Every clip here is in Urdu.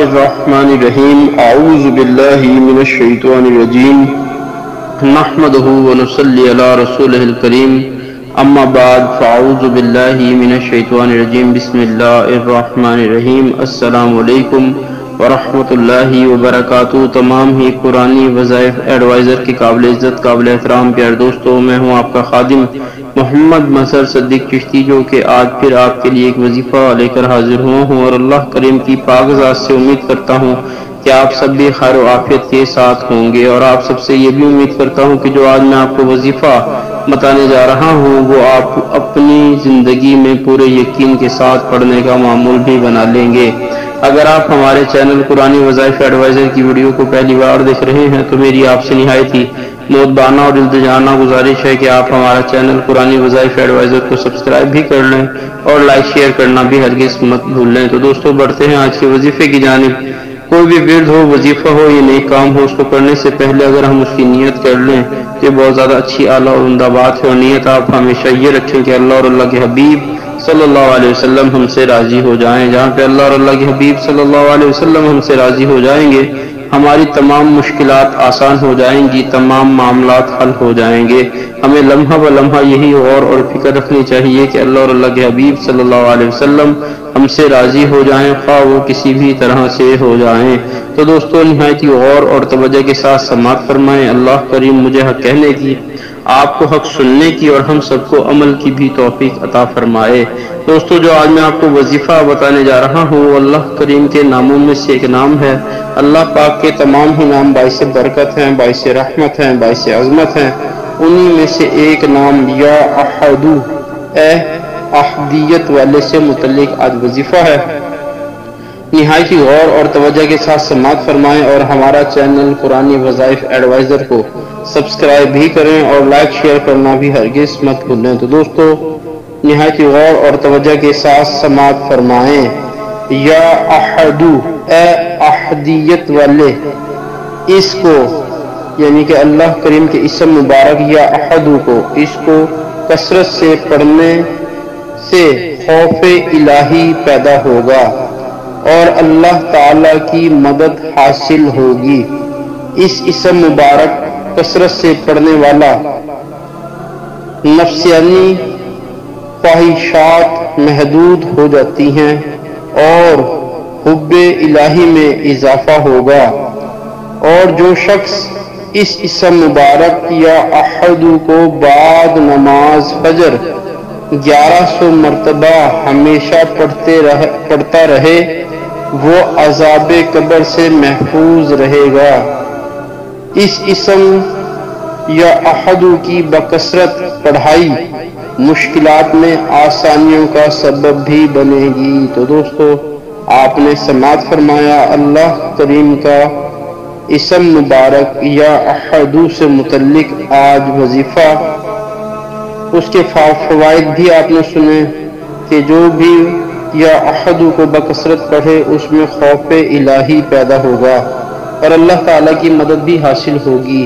الرحمن الرحیم اعوذ باللہ من الشیطان الرجیم نحمده ونصلی علی رسولہ الکریم اما بعد فاعوذ باللہ من الشیطان الرجیم بسم اللہ الرحمن الرحیم السلام علیکم ورحمۃ اللہ وبرکاتہ۔ تمام ہی قرآنی وظائف ایڈوائزر کے قابل عزت قابل احترام پیارے دوستوں، میں ہوں آپ کا خادم محمد مسر صدیق چشتی، جو کہ آج پھر آپ کے لیے ایک وظیفہ لے کر حاضر ہوا ہوں، اور اللہ کریم کی پاک ذات سے امید کرتا ہوں کہ آپ سب بھی خیر و عافیت کے ساتھ ہوں گے، اور آپ سب سے یہ بھی امید کرتا ہوں کہ جو آج میں آپ کو وظیفہ بتانے جا رہا ہوں وہ آپ اپنی زندگی میں پورے یقین کے ساتھ پڑھنے کا معمول بھی بنا لیں گے۔ اگر آپ ہمارے چینل قرآنی وظائف ایڈوائزر کی ویڈیو کو پہلی بار دیکھ رہے ہیں تو میری آپ سے نہایت ہی مؤدبانہ اور التجانہ گزارش ہے کہ آپ ہمارا چینل قرآنی وظائف ایڈوائزر کو سبسکرائب بھی کر لیں اور لائک شیئر کرنا بھی ہرگز مت بھول لیں۔ تو دوستوں بڑھتے ہیں آج کے وظیفے کی جانب۔ کوئی بھی ورد ہو، وظیفہ ہو یا نئی کام ہو، اس کو کرنے سے پہلے اگر ہم اس کی نیت کر لیں تو یہ بہت زیادہ اچھی اعلیٰ اور عمدہ بات ہے، اور نیت آپ ہمیشہ یہ رکھیں کہ اللہ اور اللہ کے حبیب صلی اللہ علیہ وسلم ہم سے راضی ہو جائیں۔ جہاں پہ اللہ اور اللہ کے حبیب صلی اللہ علیہ وسلم ہم سے راضی ہو جائیں گے، ہماری تمام مشکلات آسان ہو جائیں گی، تمام معاملات حل ہو جائیں گے۔ ہمیں لمحہ ب لمحہ یہی غور اور فکر رکھنی چاہیے کہ اللہ اور اللہ کے حبیب صلی اللہ علیہ وسلم ہم سے راضی ہو جائیں، خواہ وہ کسی بھی طرح سے ہو جائیں۔ تو دوستو نہایت غور اور توجہ کے ساتھ سماعت فرمائیں۔ اللہ کریم مجھے حق کہنے کی، آپ کو حق سننے کی، اور ہم سب کو عمل کی بھی توفیق عطا فرمائے۔ دوستو جو آج میں آپ کو وظیفہ بتانے جا رہا ہوں وہ اللہ کریم کے ناموں میں سے ایک نام ہے۔ اللہ پاک کے تمام ہی نام باعث برکت ہیں، باعث رحمت ہیں، باعث عظمت ہیں۔ انہی میں سے ایک نام یا احدو، اے احدیت والے سے متعلق آج وظیفہ ہے۔ نہایت غور اور توجہ کے ساتھ سماعت فرمائیں، اور ہمارا چینل قرآنی وظائف ایڈوائزر کو سبسکرائب بھی کریں اور لائک شیئر کرنا بھی ہرگز مت بھولیں۔ تو دوستو نہایت غور اور توجہ کے ساتھ سماعت فرمائیں۔ یا احدو، اے احدیت والے، اس کو یعنی کہ اللہ کریم کے اسم مبارک یا احدو کو، اس کو کثرت سے پڑھنے سے خوف الہی پیدا ہوگا اور اللہ تعالی کی مدد حاصل ہوگی۔ اس اسم مبارک کثرت سے پڑھنے والا نفسیانی خواہشات محدود ہو جاتی ہیں اور حب الہی میں اضافہ ہوگا، اور جو شخص اس اسم مبارک یا احدو کو بعد نماز فجر 1100 مرتبہ ہمیشہ پڑھتا رہے وہ عذاب قبر سے محفوظ رہے گا۔ اس اسم یا احدو کی بکثرت پڑھائی مشکلات میں آسانیوں کا سبب بھی بنے گی۔ تو دوستو آپ نے سماعت فرمایا اللہ کریم کا اسم مبارک یا احدو سے متعلق آج وظیفہ، اس کے فوائد بھی آپ نے سنے کہ جو بھی یا احدو کو بکثرت پڑھے اس میں خوف الہی پیدا ہوگا اور اللہ تعالیٰ کی مدد بھی حاصل ہوگی۔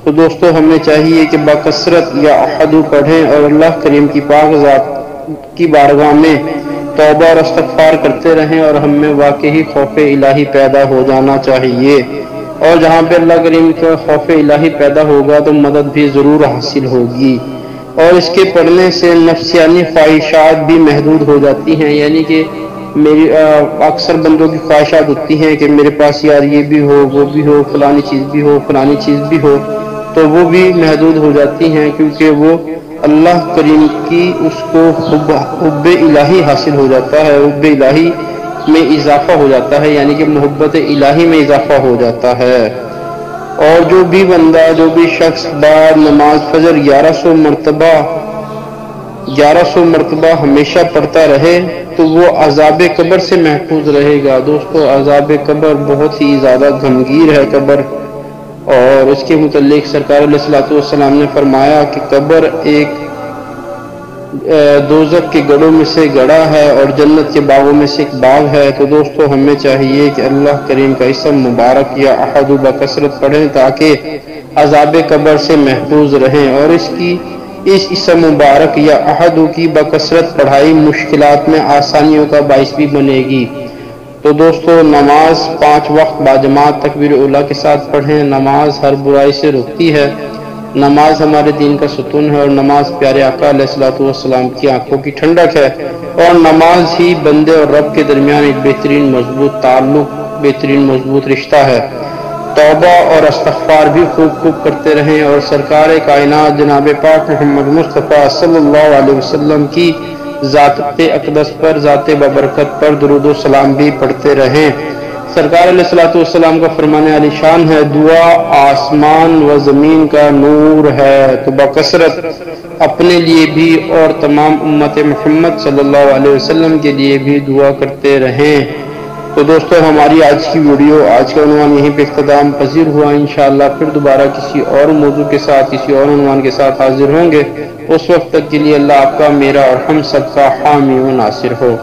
تو دوستو ہمیں چاہیے کہ بکثرت یا احدو پڑھیں اور اللہ کریم کی پاک ذات کی بارگاہ میں توبہ اور استغفار کرتے رہیں، اور ہم میں واقعی خوف الہی پیدا ہو جانا چاہیے، اور جہاں پہ اللہ کریم کا خوف الہی پیدا ہوگا تو مدد بھی ضرور حاصل ہوگی۔ اور اس کے پڑھنے سے نفسیانی خواہشات بھی محدود ہو جاتی ہیں، یعنی کہ میری اکثر بندوں کی خواہشات ہوتی ہیں کہ میرے پاس یار یہ بھی ہو، وہ بھی ہو، فلانی چیز بھی ہو، فلانی چیز بھی ہو، تو وہ بھی محدود ہو جاتی ہیں، کیونکہ وہ اللہ کریم کی اس کو حب الہی حاصل ہو جاتا ہے، حب الہی میں اضافہ ہو جاتا ہے، یعنی کہ محبت الہی میں اضافہ ہو جاتا ہے۔ اور جو بھی بندہ، جو بھی شخص بعد نماز فجر 1100 مرتبہ ہمیشہ پڑھتا رہے تو وہ عذاب قبر سے محفوظ رہے گا۔ دوستو عذاب قبر بہت ہی زیادہ غمگیر ہے قبر، اور اس کے متعلق سرکار علیہ الصلوۃ والسلام نے فرمایا کہ قبر ایک دوزخ کے گڑھوں میں سے گڑھا ہے اور جنت کے باغوں میں سے ایک باغ ہے۔ تو دوستو ہمیں چاہیے کہ اللہ کریم کا اسم مبارک یا احدو بکثرت پڑھیں تاکہ عذاب قبر سے محفوظ رہیں، اور اس اسم مبارک یا احدو کی بکثرت پڑھائی مشکلات میں آسانیوں کا باعث بھی بنے گی۔ تو دوستو نماز 5 وقت باجماعت تکبیر اولیٰ کے ساتھ پڑھیں۔ نماز ہر برائی سے روکتی ہے، نماز ہمارے دین کا ستون ہے، اور نماز پیارے آقا علیہ الصلوۃ والسلام کی آنکھوں کی ٹھنڈک ہے، اور نماز ہی بندے اور رب کے درمیان ایک بہترین مضبوط تعلق، بہترین مضبوط رشتہ ہے۔ توبہ اور استغفار بھی خوب کرتے رہیں، اور سرکار کائنات جناب پاک محمد مصطفیٰ صلی اللہ علیہ وسلم کی ذات اقدس پر، ذات ببرکت پر درود و سلام بھی پڑھتے رہیں۔ سرکار علیہ الصلوۃ والسلام کا فرمان علی شان ہے، دعا آسمان و زمین کا نور ہے، تو بکثرت اپنے لیے بھی اور تمام امت محمد صلی اللہ علیہ وسلم کے لیے بھی دعا کرتے رہیں۔ تو دوستو ہماری آج کی ویڈیو، آج کا عنوان یہیں پہ اختتام پذیر ہوا۔ انشاءاللہ پھر دوبارہ کسی اور موضوع کے ساتھ، کسی اور عنوان کے ساتھ حاضر ہوں گے۔ اس وقت تک کے لیے اللہ آپ کا، میرا اور ہم سب کا حامی و ناصر ہو۔